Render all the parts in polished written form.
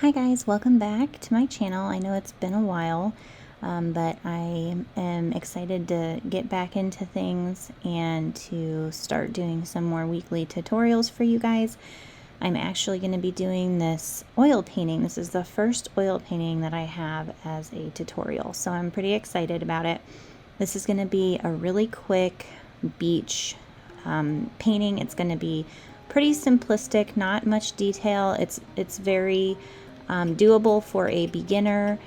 Hi guys, welcome back to my channel. I know it's been a while, but I am excited to get back into things and to start doing some more weekly tutorials for you guys. I'm actually going to be doing this oil painting. This is the first oil painting that I have as a tutorial, so I'm pretty excited about it. This is going to be a really quick beach painting. It's going to be pretty simplistic, not much detail. It's very doable for a beginner.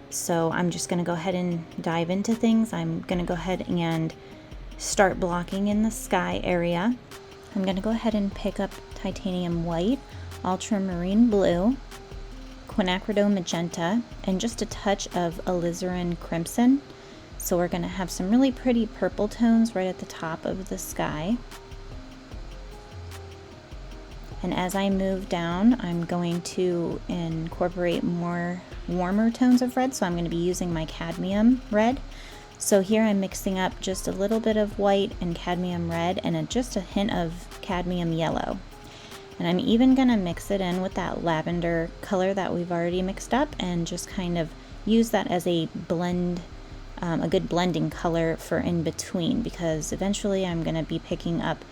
So I'm just going to go ahead and dive into things. I'm going to go ahead and start blocking in the sky area. I'm going to go ahead and pick up titanium white, ultramarine blue, quinacridone magenta, and just a touch of alizarin crimson. So we're going to have some really pretty purple tones right at the top of the sky. And as I move down, I'm going to incorporate more warmer tones of red. So I'm going to be using my cadmium red. So here I'm mixing up just a little bit of white and cadmium red and just a hint of cadmium yellow. And I'm even going to mix it in with that lavender color that we've already mixed up and just kind of use that as a blend, a good blending color for in between, because eventually I'm going to be picking up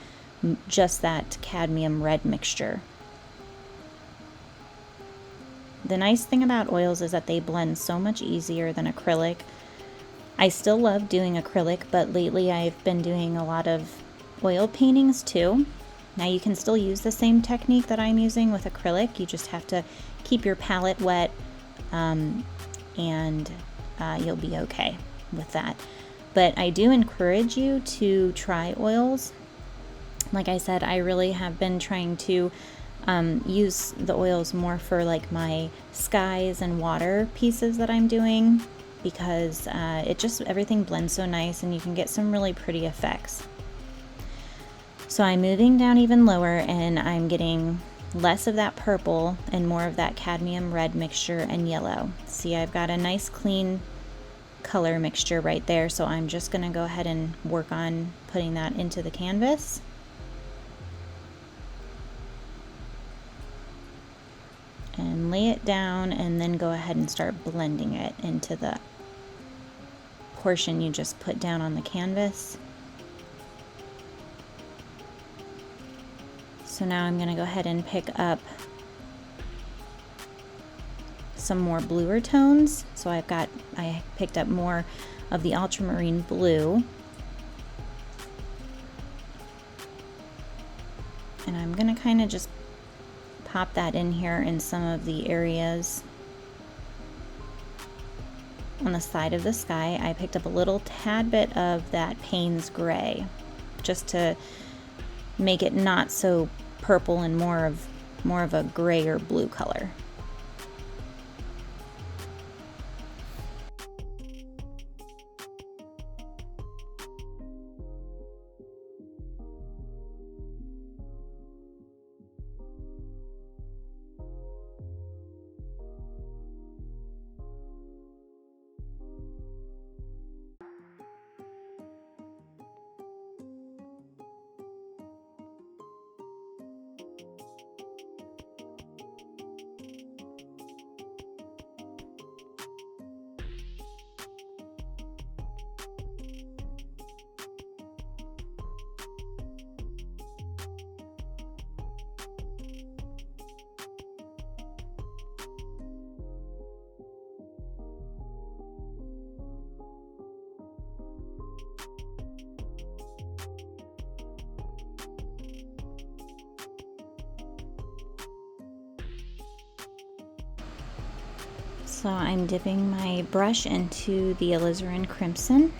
just that cadmium red mixture. The nice thing about oils is that they blend so much easier than acrylic. I still love doing acrylic, but lately I've been doing a lot of oil paintings too. Now you can still use the same technique that I'm using with acrylic. You just have to keep your palette wet and you'll be okay with that. But I do encourage you to try oils. Like I said, I really have been trying to use the oils more for like my skies and water pieces that I'm doing, because everything blends so nice and you can get some really pretty effects. So I'm moving down even lower and I'm getting less of that purple and more of that cadmium red mixture and yellow. See, I've got a nice clean color mixture right there, so I'm just going to go ahead and work on putting that into the canvas. And lay it down and then go ahead and start blending it into the portion you just put down on the canvas. So now I'm going to go ahead and pick up some more bluer tones. So I picked up more of the ultramarine blue. And I'm going to kind of just pop that in here in some of the areas on the side of the sky. I picked up a little tad bit of that Payne's gray just to make it not so purple and more of a gray or blue color. So I'm dipping my brush into the alizarin crimson.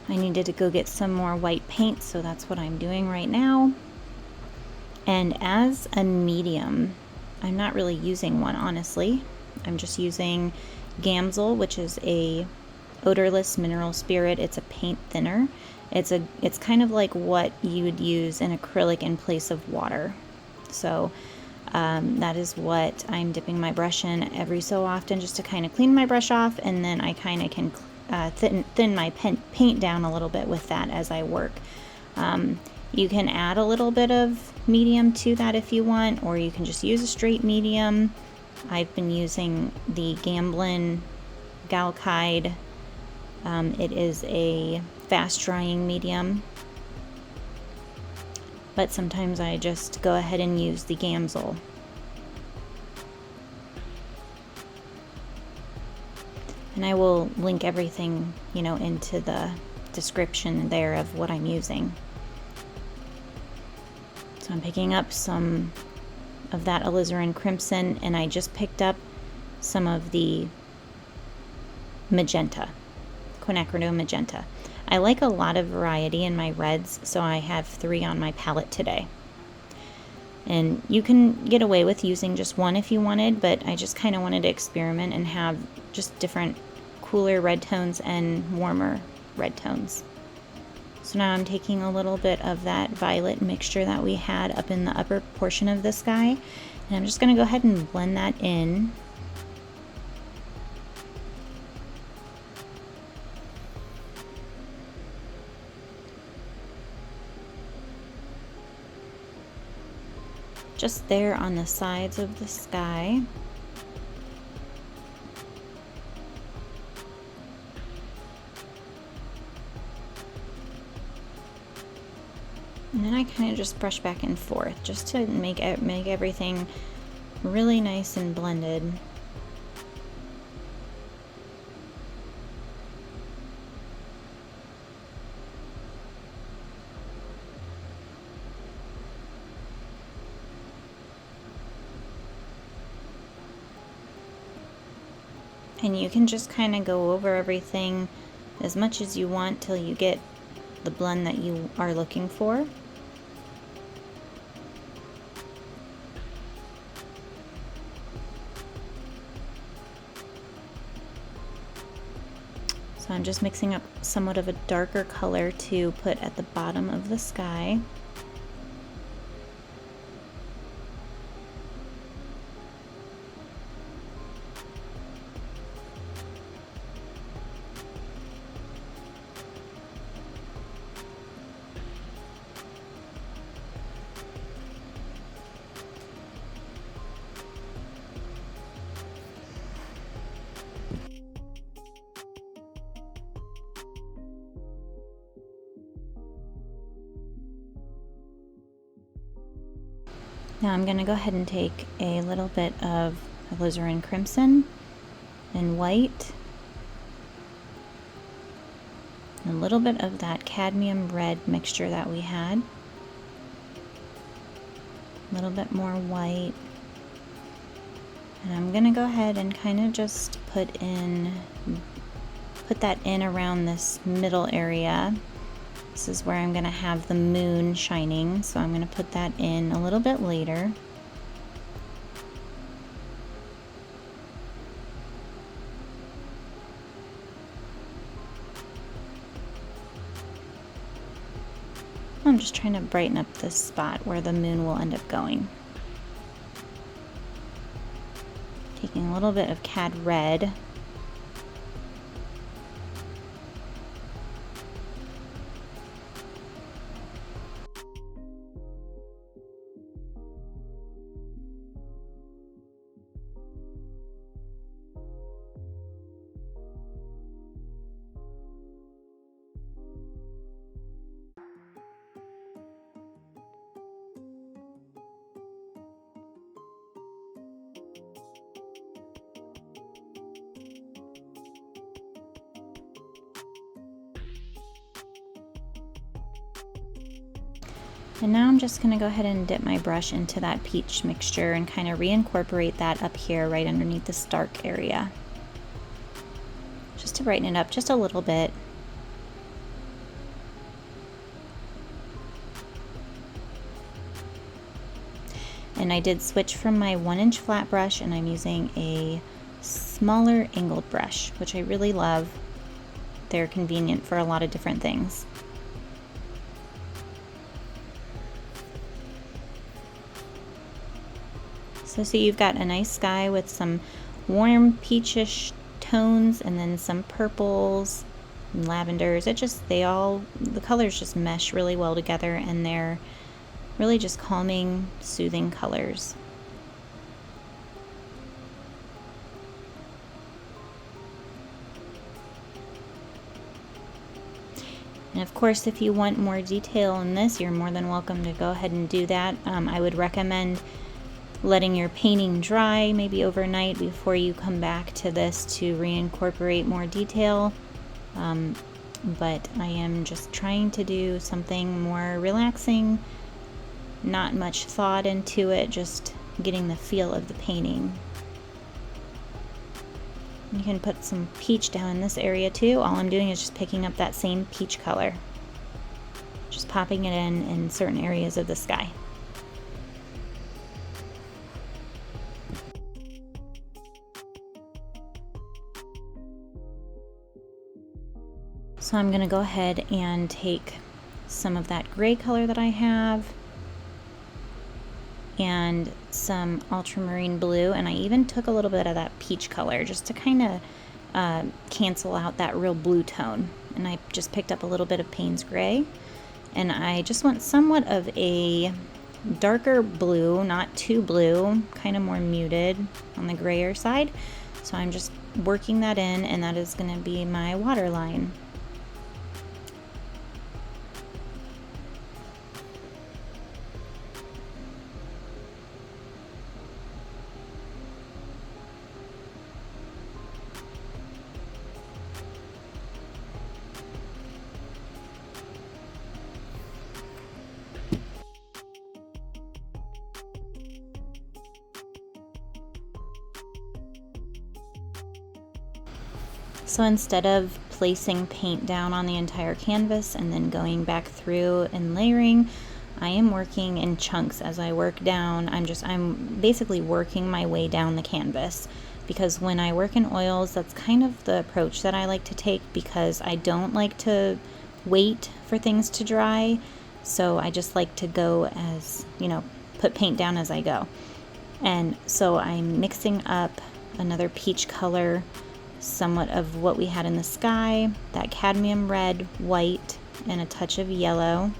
I needed to go get some more white paint, so that's what I'm doing right now. And as a medium, I'm not really using one, honestly. I'm just using Gamsol, which is a odorless mineral spirit. It's a paint thinner. It's kind of like what you would use in acrylic in place of water. So that is what I'm dipping my brush in every so often, just to kind of clean my brush off, and then I kind of can thin my paint down a little bit with that as I work. You can add a little bit of medium to that if you want, or you can just use a straight medium. I've been using the Gamblin Galkide. It is a fast drying medium, but sometimes I just go ahead and use the Gamsol. And I will link everything, into the description there of what I'm using. So I'm picking up some of that Alizarin Crimson, and I just picked up some of the magenta, Quinacridone magenta. I like a lot of variety in my reds, so I have 3 on my palette today. And you can get away with using just one if you wanted, but I just kind of wanted to experiment and have just different cooler red tones and warmer red tones. So now I'm taking a little bit of that violet mixture that we had up in the upper portion of the sky, and I'm just going to go ahead and blend that in. Just there on the sides of the sky. And then I kind of just brush back and forth just to make everything really nice and blended. And you can just kind of go over everything as much as you want till you get the blend that you are looking for. So I'm just mixing up somewhat of a darker color to put at the bottom of the sky. Now I'm going to go ahead and take a little bit of Alizarin Crimson and white, and a little bit of that cadmium red mixture that we had, a little bit more white, and I'm going to go ahead and kind of just put that in around this middle area. This is where I'm going to have the moon shining, so I'm going to put that in a little bit later. I'm just trying to brighten up this spot where the moon will end up going. Taking a little bit of cad red. And now I'm just going to go ahead and dip my brush into that peach mixture and kind of reincorporate that up here right underneath this dark area. Just to brighten it up just a little bit. And I did switch from my 1-inch flat brush, and I'm using a smaller angled brush, which I really love. They're convenient for a lot of different things. So see, you've got a nice sky with some warm peachish tones and then some purples and lavenders. The colors just mesh really well together, and they're really just calming, soothing colors. And of course, if you want more detail in this, you're more than welcome to go ahead and do that. I would recommend letting your painting dry maybe overnight before you come back to this to reincorporate more detail. But I am just trying to do something more relaxing, not much thought into it, just getting the feel of the painting. You can put some peach down in this area too. All I'm doing is just picking up that same peach color, just popping it in certain areas of the sky. So I'm going to go ahead and take some of that gray color that I have and some ultramarine blue, and I even took a little bit of that peach color just to kind of cancel out that real blue tone. And I just picked up a little bit of Payne's gray, and I just want somewhat of a darker blue, not too blue, kind of more muted on the grayer side. So I'm just working that in, and that is going to be my water line. So instead of placing paint down on the entire canvas and then going back through and layering, I am working in chunks as I work down. I'm basically working my way down the canvas, because when I work in oils, that's kind of the approach that I like to take, because I don't like to wait for things to dry. So I just like to go as, put paint down as I go. And so I'm mixing up another peach color, somewhat of what we had in the sky, that cadmium red, white, and a touch of yellow.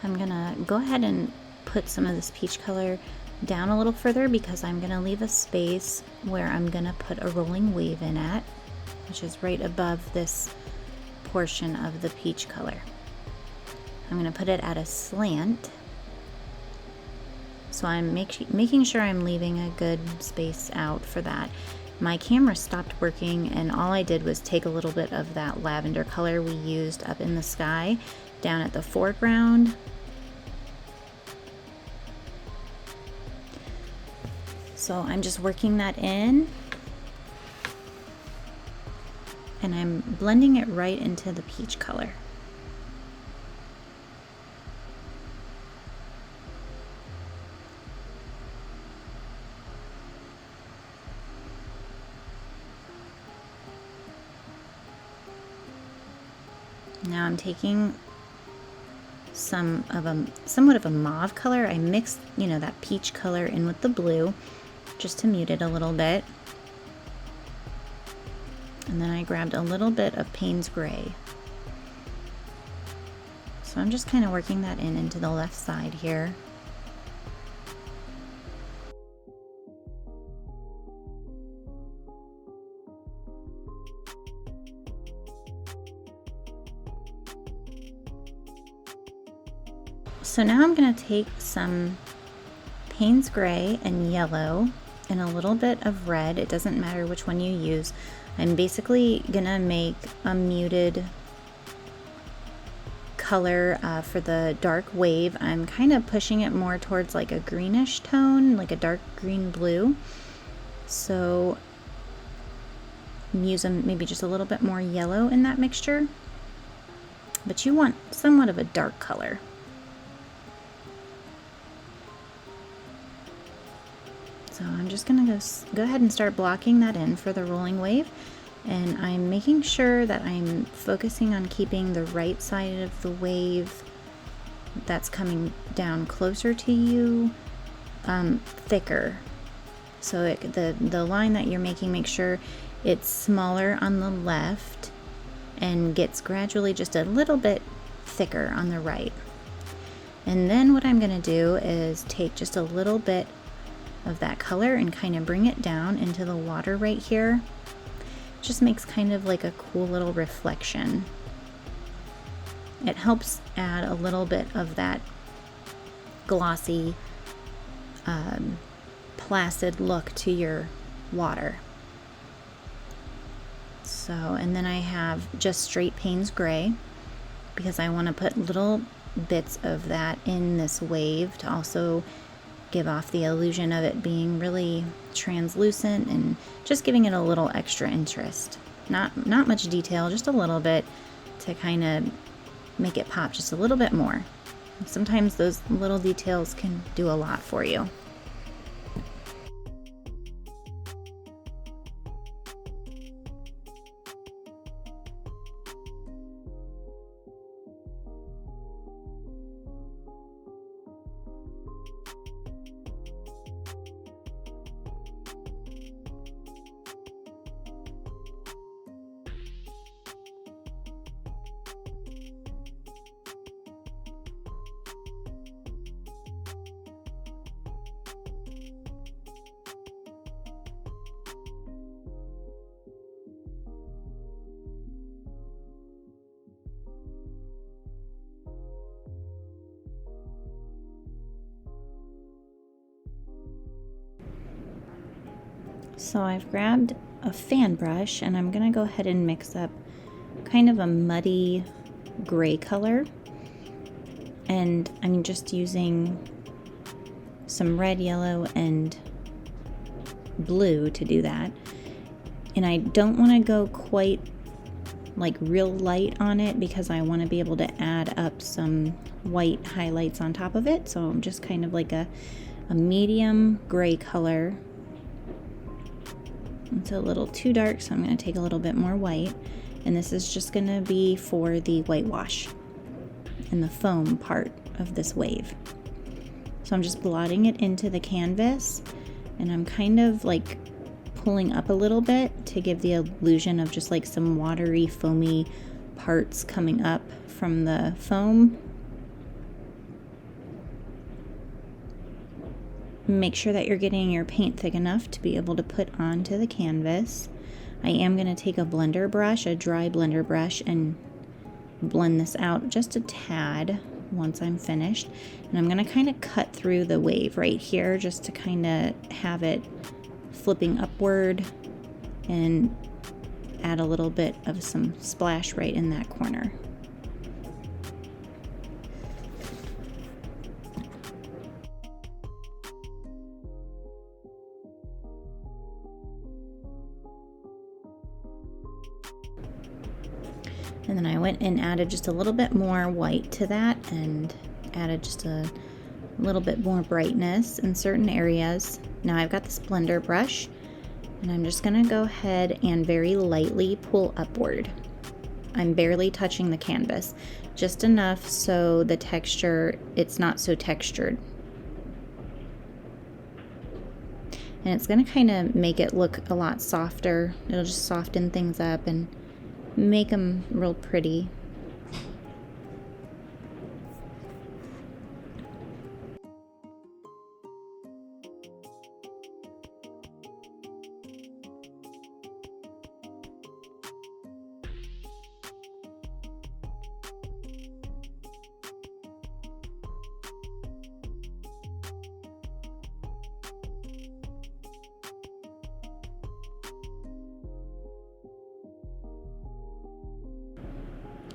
I'm gonna go ahead and put some of this peach color down a little further, because I'm gonna leave a space where I'm gonna put a rolling wave in at, which is right above this portion of the peach color. I'm gonna put it at a slant, so I'm making sure I'm leaving a good space out for that. My camera stopped working, and all I did was take a little bit of that lavender color we used up in the sky down at the foreground. So I'm just working that in, and I'm blending it right into the peach color. Now I'm taking somewhat of a mauve color. I mixed, that peach color in with the blue just to mute it a little bit. And then I grabbed a little bit of Payne's gray. So I'm just kind of working that into the left side here. So now I'm going to take some Payne's gray and yellow and a little bit of red. It doesn't matter which one you use. I'm basically going to make a muted color for the dark wave. I'm kind of pushing it more towards like a greenish tone, like a dark green blue. So use maybe just a little bit more yellow in that mixture. But you want somewhat of a dark color. So I'm just going to go ahead and start blocking that in for the rolling wave. And I'm making sure that I'm focusing on keeping the right side of the wave that's coming down closer to you thicker. So the line that you're making, make sure it's smaller on the left and gets gradually just a little bit thicker on the right. And then what I'm going to do is take just a little bit of that color and kind of bring it down into the water right here. Just makes kind of like a cool little reflection. It helps add a little bit of that glossy, placid look to your water. So, and then I have just straight Payne's gray because I want to put little bits of that in this wave to also give off the illusion of it being really translucent and just giving it a little extra interest. Not much detail, just a little bit to kind of make it pop just a little bit more. Sometimes those little details can do a lot for you. So I've grabbed a fan brush and I'm gonna go ahead and mix up kind of a muddy gray color, and I'm just using some red, yellow, and blue to do that. And I don't want to go quite like real light on it because I want to be able to add up some white highlights on top of it. So I'm just kind of like a medium gray color. It's a little too dark, so I'm going to take a little bit more white, and this is just going to be for the whitewash and the foam part of this wave. So I'm just blotting it into the canvas, and I'm kind of like pulling up a little bit to give the illusion of just like some watery, foamy parts coming up from the foam. Make sure that you're getting your paint thick enough to be able to put onto the canvas. I am going to take a blender brush, a dry blender brush, and blend this out just a tad once I'm finished. And I'm going to kind of cut through the wave right here just to kind of have it flipping upward and add a little bit of some splash right in that corner. And then I went and added just a little bit more white to that and added just a little bit more brightness in certain areas. Now I've got this blender brush and I'm just going to go ahead and very lightly pull upward. I'm barely touching the canvas, just enough so the texture, it's not so textured. And it's going to kind of make it look a lot softer. It'll just soften things up and make them real pretty.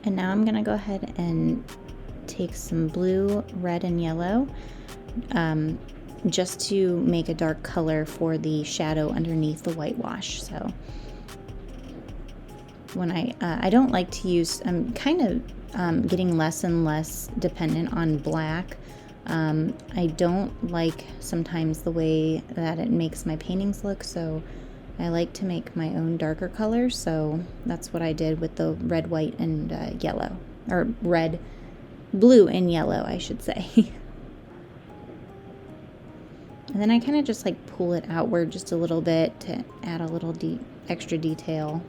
And now I'm gonna go ahead and take some blue, red, and yellow just to make a dark color for the shadow underneath the whitewash. So when I don't like to use, I'm kind of getting less and less dependent on black. I don't like sometimes the way that it makes my paintings look, so I like to make my own darker colors. So that's what I did with the red, white, and yellow, or red, blue, and yellow, I should say. And then I kind of just like pull it outward just a little bit to add a little extra detail.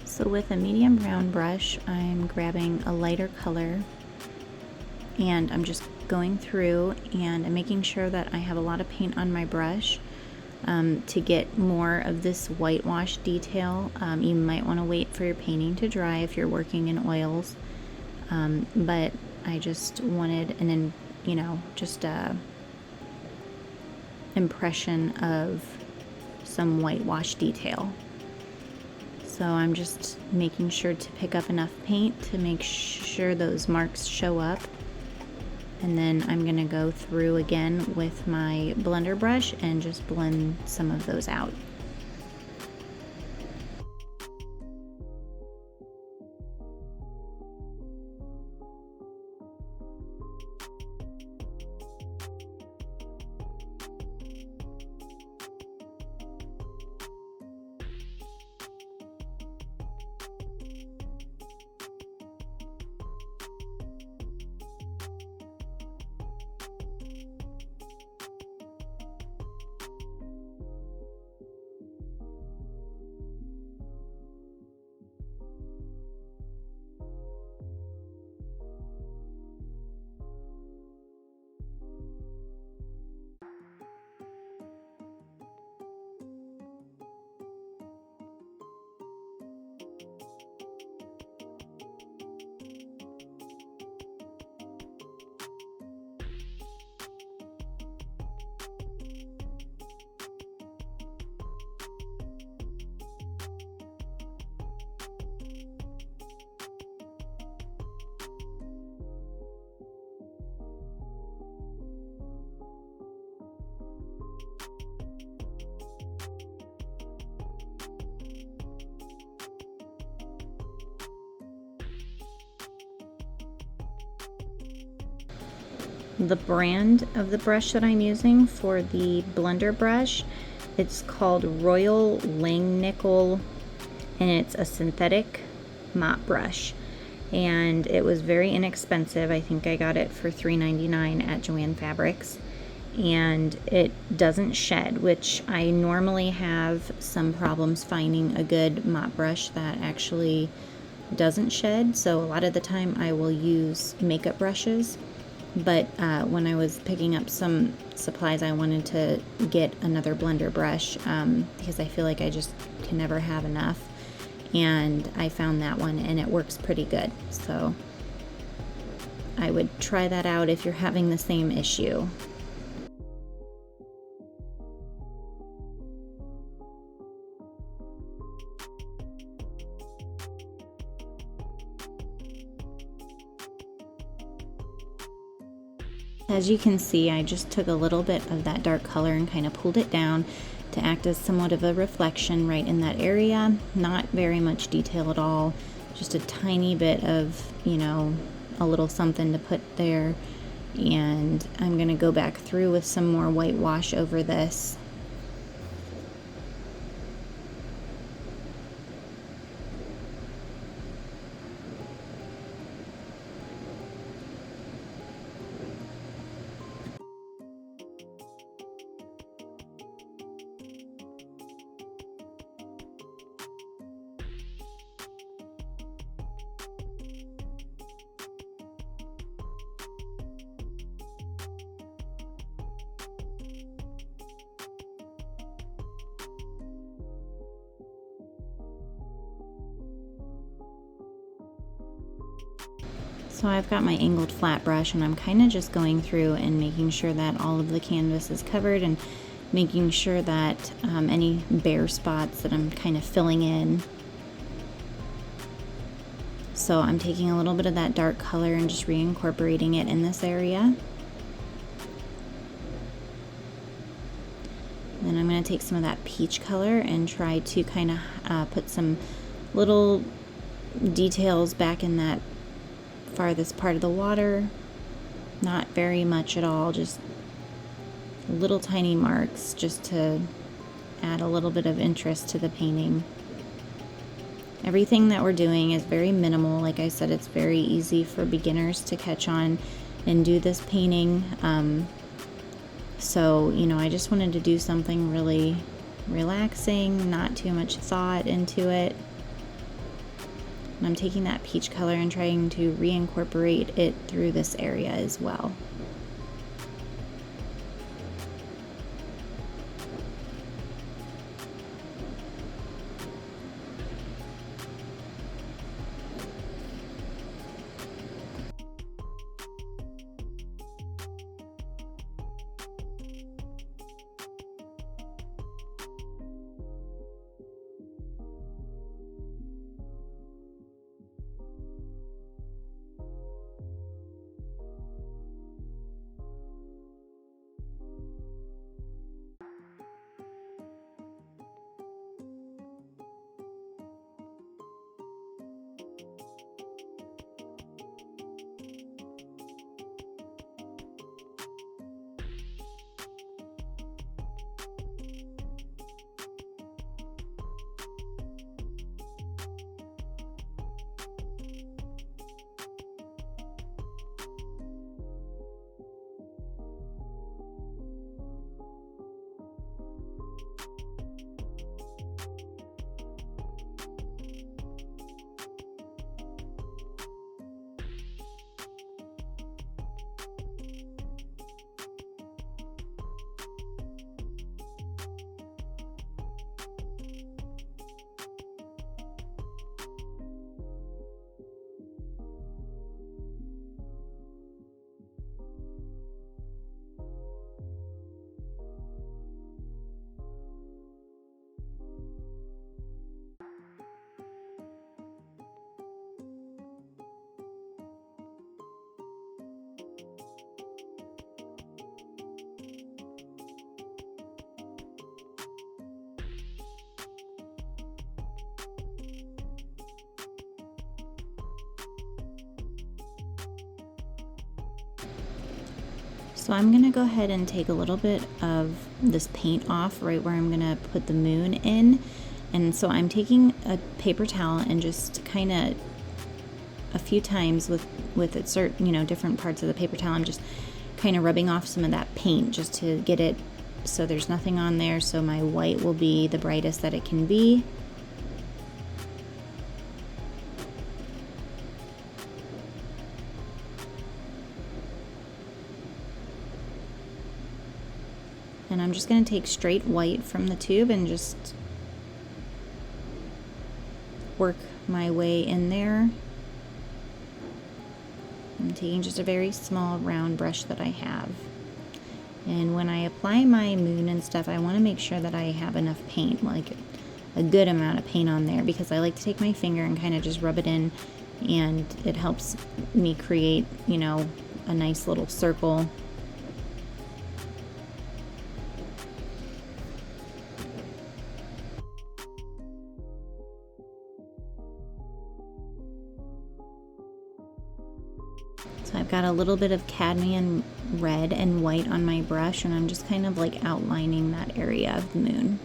So with a medium brown brush, I'm grabbing a lighter color and I'm just going through and I'm making sure that I have a lot of paint on my brush to get more of this whitewash detail. You might want to wait for your painting to dry if you're working in oils, but I just wanted just a impression of some whitewash detail. So I'm just making sure to pick up enough paint to make sure those marks show up. And then I'm going to go through again with my blender brush and just blend some of those out. The brand of the brush that I'm using for the blender brush, it's called Royal Langnickel, and it's a synthetic mop brush, and it was very inexpensive. I think I got it for $3.99 at Joann Fabrics, and it doesn't shed, which I normally have some problems finding a good mop brush that actually doesn't shed. So a lot of the time I will use makeup brushes. But when I was picking up some supplies, I wanted to get another blender brush because I feel like I just can never have enough. And I found that one and it works pretty good. So I would try that out if you're having the same issue. As you can see, I just took a little bit of that dark color and kind of pulled it down to act as somewhat of a reflection right in that area. Not very much detail at all, just a tiny bit of, a little something to put there. And I'm going to go back through with some more whitewash over this. So I've got my angled flat brush and I'm kind of just going through and making sure that all of the canvas is covered and making sure that any bare spots that I'm kind of filling in. So I'm taking a little bit of that dark color and just reincorporating it in this area. Then I'm going to take some of that peach color and try to kind of put some little details back in that farthest part of the water. Not very much at all, just little tiny marks just to add a little bit of interest to the painting. Everything that we're doing is very minimal. Like I said, it's very easy for beginners to catch on and do this painting. So, you know, I just wanted to do something really relaxing, not too much thought into it. And I'm taking that peach color and trying to reincorporate it through this area as well. So I'm going to go ahead and take a little bit of this paint off right where I'm going to put the moon in. And so I'm taking a paper towel and just kind of a few times with it, you know, different parts of the paper towel, I'm just kind of rubbing off some of that paint just to get it so there's nothing on there, so my white will be the brightest that it can be. And I'm just going to take straight white from the tube and just work my way in there. I'm taking just a very small round brush that I have. And when I apply my moon and stuff, I want to make sure that I have enough paint, like a good amount of paint on there, because I like to take my finger and kind of just rub it in, and it helps me create, you know, a nice little circle. So I've got a little bit of cadmium red and white on my brush, and I'm just kind of like outlining that area of the moon.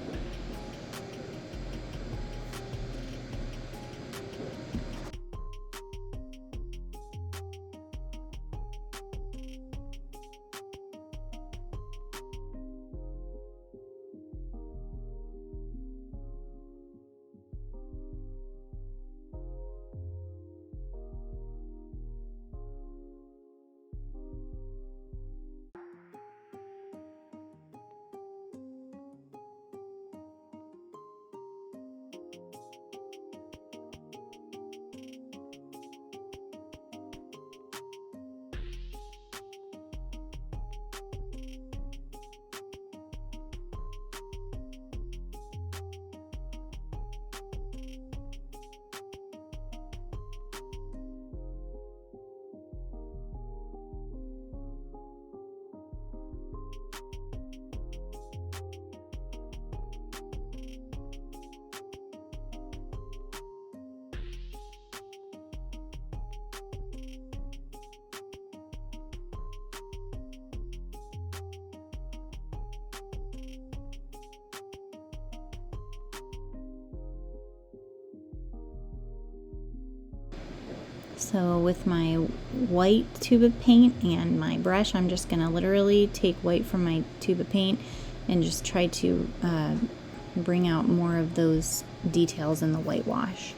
So with my white tube of paint and my brush, I'm just going to literally take white from my tube of paint and just try to bring out more of those details in the whitewash.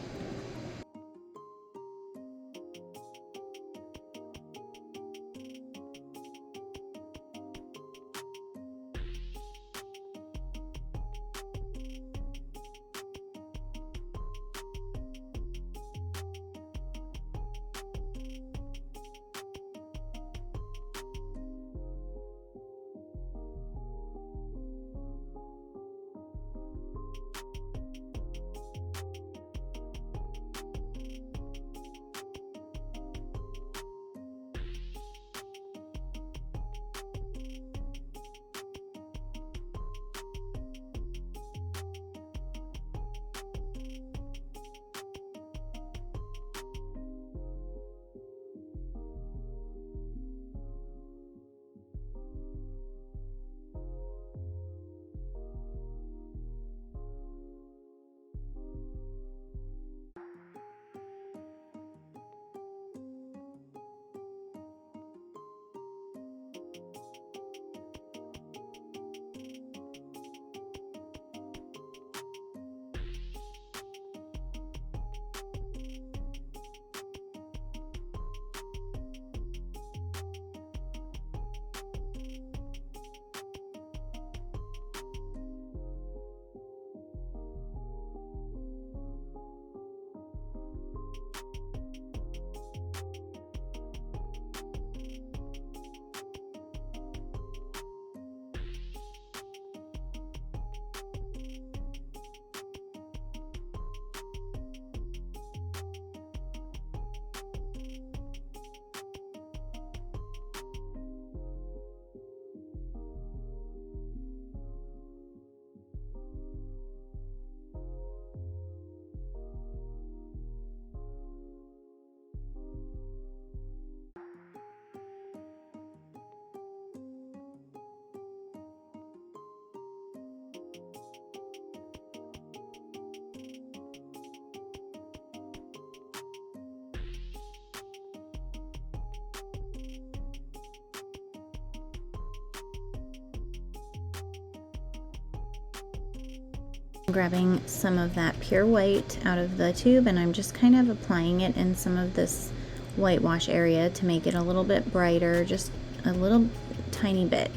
Grabbing some of that pure white out of the tube, and I'm just kind of applying it in some of this whitewash area to make it a little bit brighter, just a little tiny bit,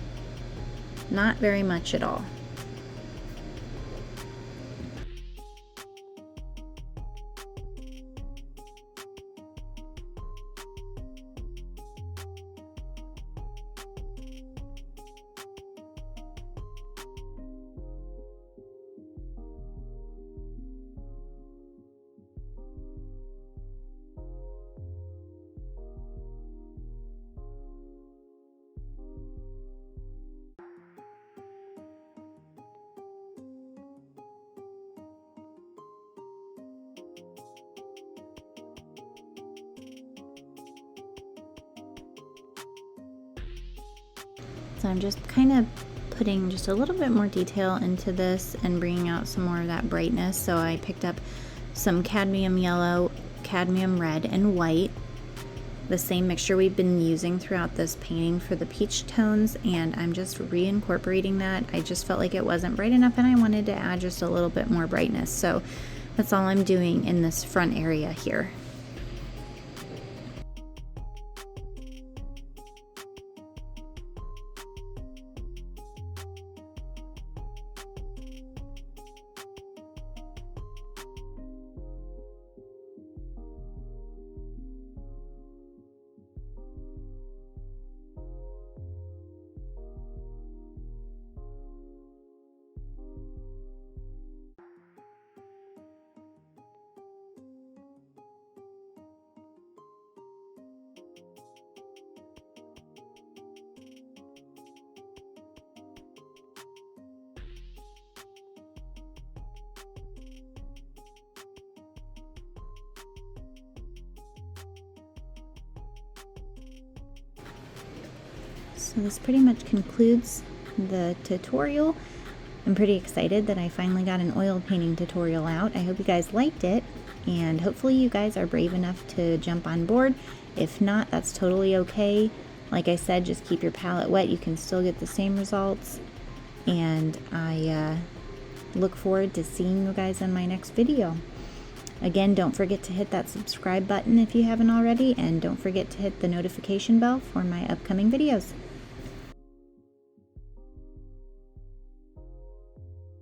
not very much at all. So I'm just kind of putting just a little bit more detail into this and bringing out some more of that brightness. So I picked up some cadmium yellow, cadmium red, and white, the same mixture we've been using throughout this painting for the peach tones, and I'm just reincorporating that. I just felt like it wasn't bright enough and I wanted to add just a little bit more brightness. So that's all I'm doing in this front area here. So this pretty much concludes the tutorial. I'm pretty excited that I finally got an oil painting tutorial out. I hope you guys liked it, and hopefully you guys are brave enough to jump on board. If not, that's totally okay. Like I said, just keep your palette wet. You can still get the same results. And I look forward to seeing you guys in my next video. Again, don't forget to hit that subscribe button if you haven't already, and don't forget to hit the notification bell for my upcoming videos.